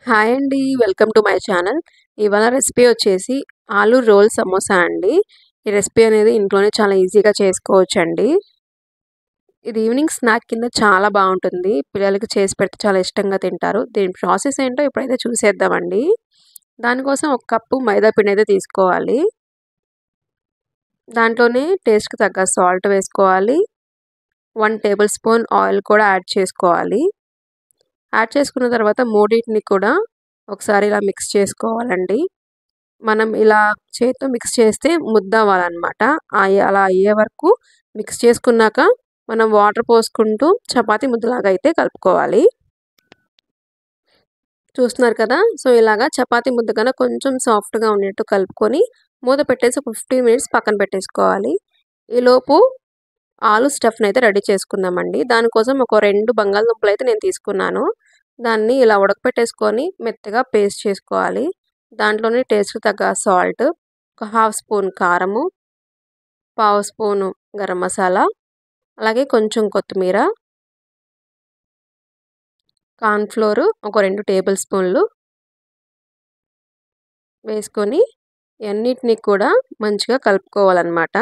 Hi అండి. Welcome to my channel. ఇవాళ recipe వచ్చేసి ఆలు రోల్ సమోసా అండి. ఈ రెసిపీ అనేది ఇంట్లోనే చాలా ఈజీగా చేసుకోవచ్చండి. ఇది ఈవినింగ్ స్నాక్ కింద చాలా బాగుంటుంది. పిల్లలకి చేసి పెడితే చాలా ఇష్టంగా తింటారు. దీని ప్రాసెస్ ఏంటో ఇప్పుడైతే చూసేద్దామండి. దానికోసం ఒక కప్పు మైదా పిండి అయితే తీసుకోవాలి. దాంట్లోనే టేస్ట్కి తగ్గ సాల్ట్ వేసుకోవాలి. 1 టేబుల్ స్పూన్ ఆయిల్ కూడా యాడ్ చేసుకోవాలి. యాడ్ చేసుకున్న తర్వాత మూడింటిని కూడా ఒకసారి ఇలా మిక్స్ చేసుకోవాలండి. మనం ఇలా చేత్తో మిక్స్ చేస్తే ముద్ద అవ్వాలన్నమాట. అలా అయ్యే వరకు మిక్స్ చేసుకున్నాక మనం వాటర్ పోసుకుంటూ చపాతీ ముద్దలాగా అయితే కలుపుకోవాలి. చూస్తున్నారు కదా! సో, ఇలాగా చపాతీ ముద్ద కన్నా కొంచెం సాఫ్ట్‌గా ఉన్నట్టు కలుపుకొని మూత పెట్టేసి ఒక 15 మినిట్స్ పక్కన పెట్టేసుకోవాలి. ఈలోపు ఆలు స్టఫ్‌ని అయితే రెడీ చేసుకుందామండి. దానికోసం ఒక 2 బంగాళదుంపలు అయితే నేను తీసుకున్నాను. దాన్ని ఇలా ఉడకపెట్టేసుకొని మెత్తగా పేస్ట్ చేసుకోవాలి. దాంట్లోనే టేస్ట్‌కి తగ్గ సాల్ట్, ఒక హాఫ్ స్పూన్ కారము, పావు స్పూను గరం మసాలా, అలాగే కొంచెం కొత్తిమీర, కార్న్ ఫ్లోర్ ఒక 2 టేబుల్ స్పూన్లు వేసుకొని అన్నిటిని కూడా మంచిగా కలుపుకోవాలన్నమాట.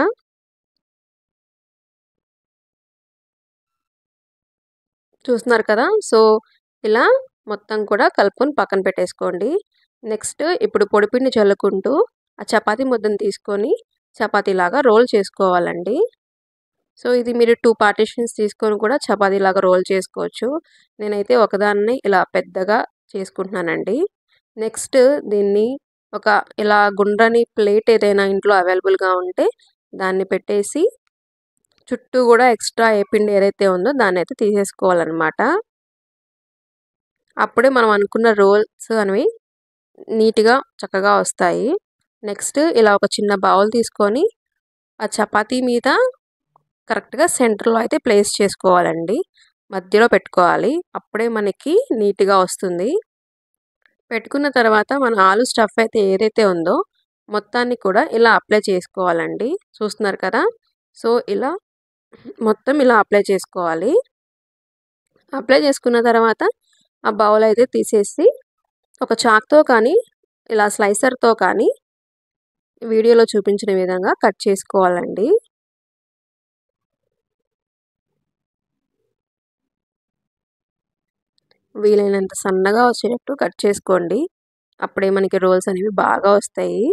చూస్తున్నారు కదా! సో, ఇలా మొత్తం కూడా కలుపుకొని పక్కన పెట్టేసుకోండి. నెక్స్ట్ ఇప్పుడు పొడిపిండి చల్లుకుంటూ ఆ చపాతీ ముద్దను తీసుకొని చపాతీలాగా రోల్ చేసుకోవాలండి. సో, ఇది మీరు 2 పార్టిషన్స్ తీసుకొని కూడా చపాతీలాగా రోల్ చేసుకోవచ్చు. నేనైతే ఒకదాన్నే ఇలా పెద్దగా చేసుకుంటున్నానండి. నెక్స్ట్ దీన్ని ఒక ఇలా గుండ్రని ప్లేట్ ఏదైనా ఇంట్లో అవైలబుల్‌గా ఉంటే దాన్ని పెట్టేసి చుట్టూ కూడా ఎక్స్ట్రా ఏ పిండి ఏదైతే ఉందో దాన్నైతే తీసేసుకోవాలన్నమాట. అప్పుడే మనం అనుకున్న రోల్స్ అనేవి నీట్‌గా చక్కగా వస్తాయి. నెక్స్ట్ ఇలా ఒక చిన్న బౌల్ తీసుకొని ఆ చపాతీ మీద కరెక్ట్‌గా సెంటర్‌లో అయితే ప్లేస్ చేసుకోవాలండి. మధ్యలో పెట్టుకోవాలి. అప్పుడే మనకి నీట్‌గా వస్తుంది. పెట్టుకున్న తర్వాత మన ఆలు స్టఫ్ అయితే ఏదైతే ఉందో మొత్తాన్ని కూడా ఇలా అప్లై చేసుకోవాలండి. చూస్తున్నారు కదా! సో, ఇలా మొత్తం ఇలా అప్లై చేసుకోవాలి. అప్లై చేసుకున్న తర్వాత ఆ బౌల్ అయితే తీసేసి ఒక చాక్‌తో కానీ, ఇలా స్లైసర్‌తో కానీ వీడియోలో చూపించిన విధంగా కట్ చేసుకోవాలండి. వీలైనంత సన్నగా వచ్చేటట్టు కట్ చేసుకోండి. అప్పుడే మనకి రోల్స్ అనేవి బాగా వస్తాయి.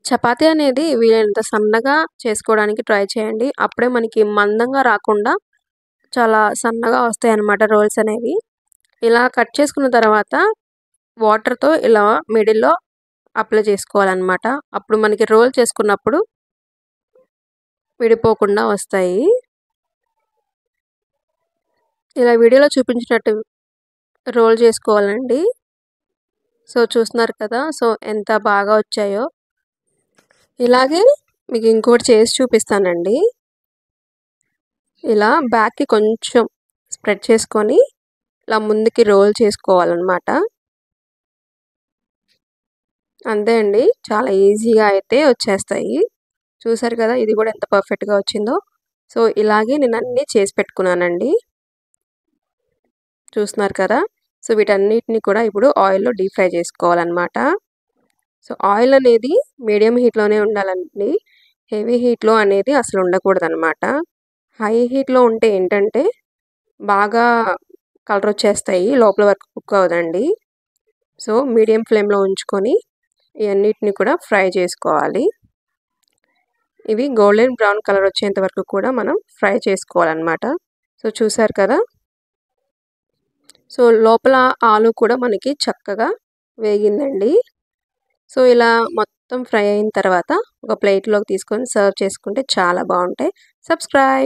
చపాతీ అనేది వీలైనంత సన్నగా చేసుకోవడానికి ట్రై చేయండి. అప్పుడే మనకి మందంగా రాకుండా చాలా సన్నగా వస్తాయన్నమాట రోల్స్ అనేవి. ఇలా కట్ చేసుకున్న తర్వాత వాటర్‌తో ఇలా మిడిల్‌లో అప్లై చేసుకోవాలన్నమాట. అప్పుడు మనకి రోల్ చేసుకున్నప్పుడు విడిపోకుండా వస్తాయి. ఇలా వీడియోలో చూపించినట్టు రోల్ చేసుకోవాలండి. సో, చూస్తున్నారు కదా! సో, ఎంత బాగా వచ్చాయో. ఇలాగే మీకు ఇంకోటి చేసి చూపిస్తానండి. ఇలా బ్యాక్‌కి కొంచెం స్ప్రెడ్ చేసుకొని ఇలా ముందుకి రోల్ చేసుకోవాలన్నమాట. అంతే అండి. చాలా ఈజీగా అయితే వచ్చేస్తాయి. చూసారు కదా! ఇది కూడా ఎంత పర్ఫెక్ట్‌గా వచ్చిందో. సో, ఇలాగే నేను అన్నీ చేసి పెట్టుకున్నానండి. చూస్తున్నారు కదా! సో, వీటన్నిటిని కూడా ఇప్పుడు ఆయిల్‌లో డీప్ ఫ్రై చేసుకోవాలన్నమాట. సో, ఆయిల్ అనేది మీడియం హీట్‌లోనే ఉండాలండి. హెవీ హీట్‌లో అనేది అసలు ఉండకూడదన్నమాట. హై హీట్‌లో ఉంటే ఏంటంటే బాగా కలర్ వచ్చేస్తాయి. లోపల వరకు కుక్ అవ్వదండి. సో, మీడియం ఫ్లేమ్‌లో ఉంచుకొని ఇవన్నిటిని కూడా ఫ్రై చేసుకోవాలి. ఇవి గోల్డెన్ బ్రౌన్ కలర్ వచ్చేంత వరకు కూడా మనం ఫ్రై చేసుకోవాలన్నమాట. సో, చూసారు కదా! సో, లోపల ఆలు కూడా మనకి చక్కగా వేగిందండి. సో, ఇలా మొత్తం ఫ్రై అయిన తర్వాత ఒక ప్లేట్‌లోకి తీసుకొని సర్వ్ చేసుకుంటే చాలా బావుంటాయి. సబ్స్క్రైబ్.